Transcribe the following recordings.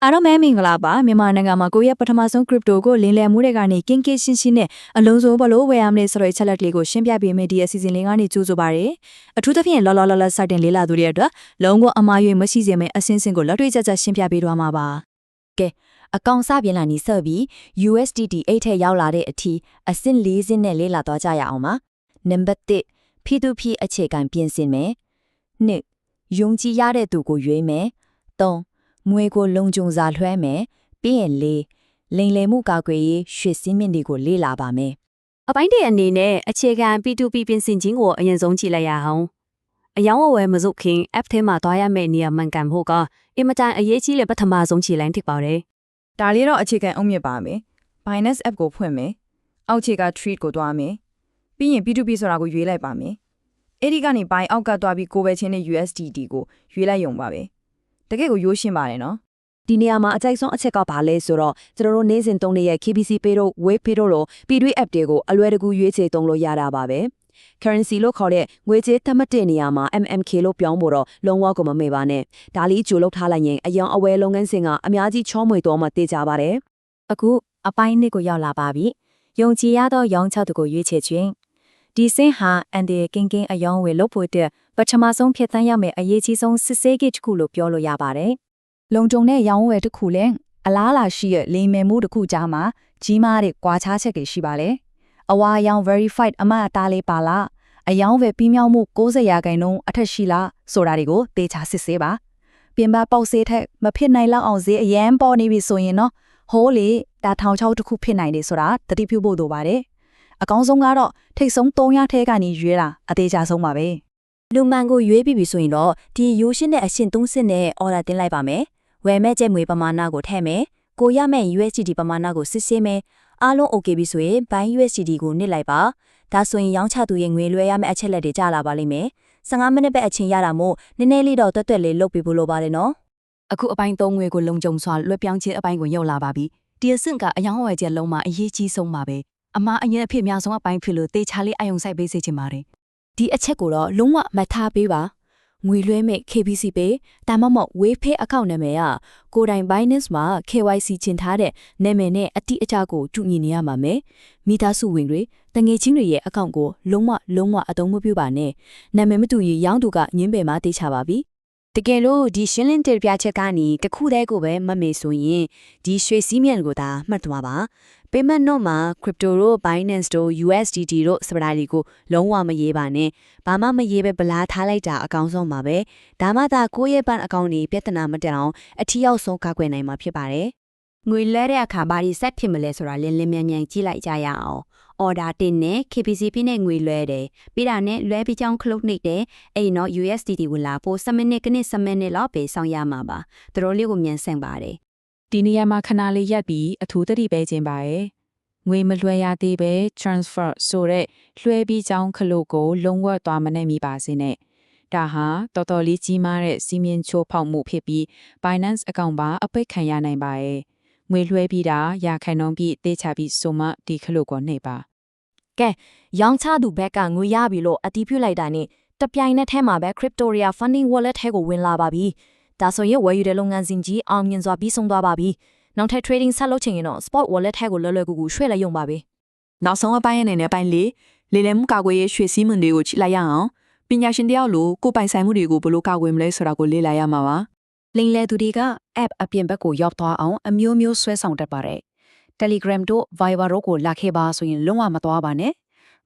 အားလုံးပဲမင်္ဂလာပါမြန်မာနိုင်ငံမှာကိုယ့်ရဲ့ပထမဆုံး crypto ကိုလင်းလည်မှုတွေကနေကင်းကင်းရှင်းရှင်းနဲ့အလုံးစုံဘလို့ဝယ်ရမလဲဆိုတဲ့အချက်လက်လေးကိုရှင်းပြပေးမယ်ဒီအစီအစဉ်လေးကနေကြိုးဆိုပါရစေအထူးသဖြင့်လောလောစတင်လေးလာသူတွေအတွက်လုံးဝအမှားယွင်းမရှိစေမယ့်အစင်းစင်ကိုလက်တွေ့ကျကျရှင်းပြပေးသွားမှာပါကဲအကောင်စပြင်လာနေဆက်ပြီး USDT 8ထဲရောက်လာတဲ့အထိအစင်း၄စင်းနဲ့လေးလာသွားကြရအောင်ပါနံပါတ်1 P2P အခြေခံပြင်ဆင်မယ်2ယုံကြည်ရတဲ့သူကိုရွေးမယ်3ငွေကိုလုံခြုံစွာလွှဲမယ်ပြီးရင်လိမ်လည်မှုကာကွယ်ရေးရွှေစည်းမြင့်တွေကိုလေ့လာပါမယ်အပိုင်းတစ်အနေနဲ့အခြေခံ P2P ပြင်ဆင်ခြင်းကိုအရင်ဆုံးကြည့်လိုက်ရအောင်အယောင်းအဝယ်မစုခင် app ထဲမှာသွားရမယ့်နေရာမှန်ကန်ဖို့ကအင်မတန်အရေးကြီးတဲ့ပထမဆုံးခြေလှမ်းတစ်ပါတယ်ဒါလေးတော့အခြေခံအုံမြစ်ပါမယ် Binance app ကိုဖွင့်မယ်အောက်ခြေက Trade ကိုသွားမယ်ပြီးရင် P2P ဆိုတာကိုရွေးလိုက်ပါမယ်အဲ့ဒီကနေ Buy အောက်ကသွားပြီးကိုယ်ပဲချင်းတဲ့ USDT ကိုရွေးလိုက်ရုံပါပဲတကယ်ကိုရိုးရှင်းပါတယ်နော်ဒီနေရာမှာအကြိုက်ဆုံးအချက်ကဘာလဲဆိုတော့ကျွန်တော်တို့နေ့စဉ်သုံးနေတဲ့ KBC Pay တို့ Wave Pay တို့လို P2 app တွေကိုအလွယ်တကူရွေးချယ်သုံးလို့ရတာပါပဲ currency လို့ခေါ်တဲ့ငွေကြေးသတ်မှတ်တဲ့နေရာမှာ MMK လို့ပြောင်းဖို့တော့လုံးဝကိုမမေ့ပါနဲ့ဒါလေးကြိုလုပ်ထားလိုက်ရင်အယောင်အဝယ်လုပ်ငန်းစဉ်ကအများကြီးချောမွေတော့မှသိကြပါတယ်အခုအပိုင်းနှစ်ကိုရောက်လာပါပြီယုံကြည်ရသောရောင်းချသူကိုရွေးချယ်ခြင်းဒီစင်ဟာအန်ဒီကင်းကင်းအယောင်ဝယ်လုပ်ဖို့တဲ့ပထမဆုံးဖြစ်တန်းရမယ့်အရေးကြီးဆုံးစစ်ဆေးကိတစ်ခုလို့ပြောလို့ရပါတယ်လုံခြုံတဲ့ရောင်းဝယ်တစ်ခုလည်းအလားလာရှိရဲ့လိမ်မယ်မှုတစ်ခုကြားမှာကြီးမားတဲ့ကွာခြားချက်တွေရှိပါလေအဝါရောင် verified အမှတ်အသားလေးပါလားအယောင်ဝယ်ပြီးမြောက်မှု90%အထက်ရှိလားဆိုတာတွေကိုသေချာစစ်ဆေးပါပြင်ပပေါက်စေးထက်မဖြစ်နိုင်လောက်အောင်ဈေးအရန်ပေါ်နေပြီဆိုရင်တော့ဟိုးလေဒါထောင်ချောက်တစ်ခုဖြစ်နိုင်တယ်ဆိုတာသတိပြုဖို့လိုပါတယ်အကောင်းဆုံးကတော့ထိတ်ဆုံး300ထဲကနေရွေးတာအသေးချဆုံးပါပဲလူမှန်ကိုရွေးပြီးပြီဆိုရင်တော့ဒီရိုးရှင်းတဲ့အရှင်း3စစ်နဲ့ order တင်လိုက်ပါမယ်ဝယ်မဲ့ကျက်ငွေပမာဏကိုထည့်မယ်ကိုရမဲ့ USDT ပမာဏကိုစစ်ဆေးမယ်အားလုံး OK ပြီဆိုရင် Buy USDT ကိုနစ်လိုက်ပါဒါဆိုရင်ရောင်းချသူရဲ့ငွေလွှဲရမယ့်အချက်လက်တွေကြားလာပါလိမ့်မယ်15မိနစ်ပဲအချိန်ရတာမို့နည်းနည်းလေးတော့တွတ်လေးလုပ်ပြီးဖို့လိုပါတယ်နော်အခုအပိုင်း3ငွေကိုလုံခြုံစွာလွှဲပြောင်းခြင်းအပိုင်းကိုရောက်လာပါပြီဒီအဆင့်ကအယောင်းဝယ်ချက်လုံးမှာအရေးကြီးဆုံးပါပဲအမှားအရင်အဖြစ်များဆုံးအပိုင်းဖြစ်လို့တေချာလေးအယုံဆိုင်ပေးစေချင်ပါတယ်ဒီအချက်ကိုတော့လုံးဝမှတ်ထားပေးပါငွေလွှဲမဲ့ KBC Pay ဒါမှမဟုတ် Wave Pay အကောင့်နာမည်ကကိုယ်တိုင် Binance မှာ KYC ကျင်ထားတဲ့နာမည်နဲ့အတိအကျကိုတူညီနေရမှာမယ်မိသားစုဝင်တွေတငယ်ချင်းတွေရဲ့အကောင့်ကိုလုံးဝအသုံးမပြုပါနဲ့နာမည်မတူရင်ရောင်းသူကညင်းပယ်မှာတေချပါပြီတကယ်လို့ဒီရှင်းလင်းတဲ့ပြချက်ကနေတခုတည်းကိုပဲမမေ့ဆိုရင်ဒီရွှေစည်းမြင့်ကိုသာမှတ်သွားပါ payment note မှာ crypto တို့ Binance တို့ USDT တို့စပတာတွေကိုလုံးဝမရေးပါနဲ့ဘာမှမရေးပဲဗလားထားလိုက်တာအကောင်းဆုံးပါပဲဒါမှသာကိုယ့်ရဲ့ဘဏ်အကောင့်တွေပြဿနာမတက်အောင်အထီးရောက်ဆုံးကာကွယ်နိုင်မှာဖြစ်ပါတယ်ငွေလဲတဲ့အခါဘာတွေဆက်ဖြစ်မလဲဆိုတာလင်းမြန်ကြည့်လိုက်ကြရအောင်order တင်နဲ့ KBCP နဲ့ငွေလွှဲတယ်ပြီးတာနဲ့လွှဲပြီးကြောင်း close နေတယ်အဲ့တော့ USDT ကိုလာဖို့10မိနစ်ကနစ်10မိနစ်လောက်ပဲစောင့်ရမှာပါသူတို့လေးကိုမြန်ဆန်ပါတယ်ဒီနေရာမှာခဏလေးရပ်ပြီးအထူးသတိပေးခြင်းပါရဲ့ငွေမလွှဲရသေးပဲ transfer ဆိုတဲ့လွှဲပြီးကြောင်းခလို့ကိုလုံးဝသွားမနေမိပါစေနဲ့ဒါဟာတော်တော်လေးကြီးမားတဲ့စီမင်းချိုးဖောက်မှုဖြစ်ပြီး Binance account ပါအပိတ်ခံရနိုင်ပါရဲ့ငွေလွှဲပြီးတာရခိုင်နှုန်းပြီးတေးချပြီးဆိုမှဒီခလို့ကိုနေပါကဲရောင်းချသူဘက်ကငွေရပြီလို့အတီးပြုတ်လိုက်တာနဲ့တပြိုင်နက်တည်းမှာပဲ Cryptoria Funding Wallet ထဲကိုဝင်လာပါပြီဒါဆိုရင်ဝယ်ယူတဲ့လုပ်ငန်းစဉ်ကြီးအောင်မြင်စွာပြီးဆုံးသွားပါပြီနောက်ထပ် trading ဆက်လုပ်ချင်ရင်တော့ spot wallet ထဲကိုလွယ်ကူရွှေ့လိုက်ရုံပါပဲနောက်ဆုံးအပိုင်းအနေနဲ့ပိုင်းလေးလေလံမှုကာကွယ်ရေးရွှေစည်းမွန်တွေကိုချိလိုက်ရအောင်ပညာရှင်တယောက်လိုကိုပိုင်ဆိုင်မှုတွေကိုဘယ်လိုကာကွယ်မလဲဆိုတာကိုလေ့လာရမှာပါလိမ်လည်သူတွေက app အပြင်ဘက်ကိုရောက်သွားအောင်အမျိုးမျိုးဆွဲဆောင်တတ်ပါတယ် Telegram တို့ Viber တို့ကိုလာခဲ့ပါဆိုရင်လုံးဝမသွားပါနဲ့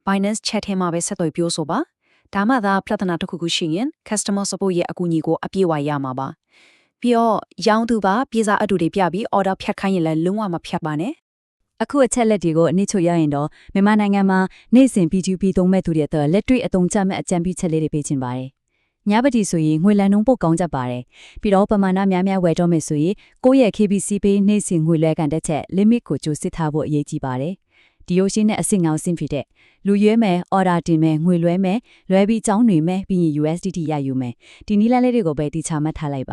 Binance chat ထဲမှာပဲဆက်သွယ်ပြောဆိုပါဒါမှသာပြဿနာတစ်ခုခုရှိရင် customer support ရဲ့အကူအညီကိုအပြည့်အဝရမှာပါပြီးတော့ရောင်းသူပါပြည်စားအတူတွေပြပြီး order ဖြတ်ခိုင်းရင်လည်းလုံးဝမဖြတ်ပါနဲ့အခုအချက်လက်တွေကိုအနည်းချုပ်ရရင်တော့မြန်မာနိုင်ငံမှာနေ့စဉ် P2P သုံးမဲ့သူတွေအတွက်လက်တွေ့အသုံးချမဲ့အကြံပြုချက်လေးတွေပေးချင်ပါတယ်ညဘတီဆိုရင်ငွေလန်နှုန်းပို့ကောင်းကြပါတယ်ပြီးတော့ပမာဏများဝယ်တော့မယ်ဆိုရင်ကိုယ့်ရဲ့ KBC Pay နေ့စဉ်ငွေလွှဲကန်တဲ့ချက် limit ကိုကြိုစစ်ထားဖို့အရေးကြီးပါတယ်ဒီရိုးရှင်းတဲ့အဆင့်ငောင်းဆင့်ဖြစ်တဲ့လူရွေးမယ် order တင်မယ်ငွေလွှဲမယ်လွှဲပြီးကြောင်းနေမယ်ပြီးရင် USDT ရယူမယ်ဒီနည်းလမ်းလေးတွေကိုပဲတိချမှတ်ထားလိုက်ပ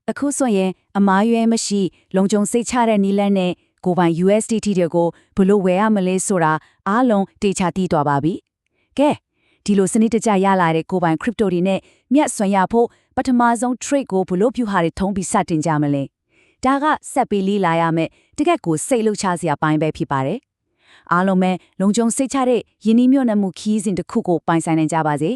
ါအခုဆိုရင်အမားရွေးမရှိလုံခြုံစိတ်ချတဲ့နည်းလမ်းနဲ့ကိုပိုင် USDT တွေကိုဘလို့ဝယ်ရမလဲဆိုတာအားလုံးတေချာသိသွားပါပြီကဲဒီလိုစနစ်တကျရလာတဲ့ကိုပိုင် crypto တွေနဲ့မြတ်ဆွမ်းရဖို့ပထမဆုံး trade ကိုဘလို့ပြုဟာတွေထုံးပြီးစတင်ကြမလဲတ ဒါကဆက်ပြီးလေးလာရမယ်တကက်ကိုစိတ်လှုပ်ရှားစရာပိုင်းပဲဖြစ်ပါတယ်အားလုံးပဲလုံခြုံစိတ်ချတဲ့ယင်းနှိမ့်ညွတ်နှမှုခီးစဉ်တစ်ခုကိုပိုင်ဆိုင်နိုင်ကြပါစေ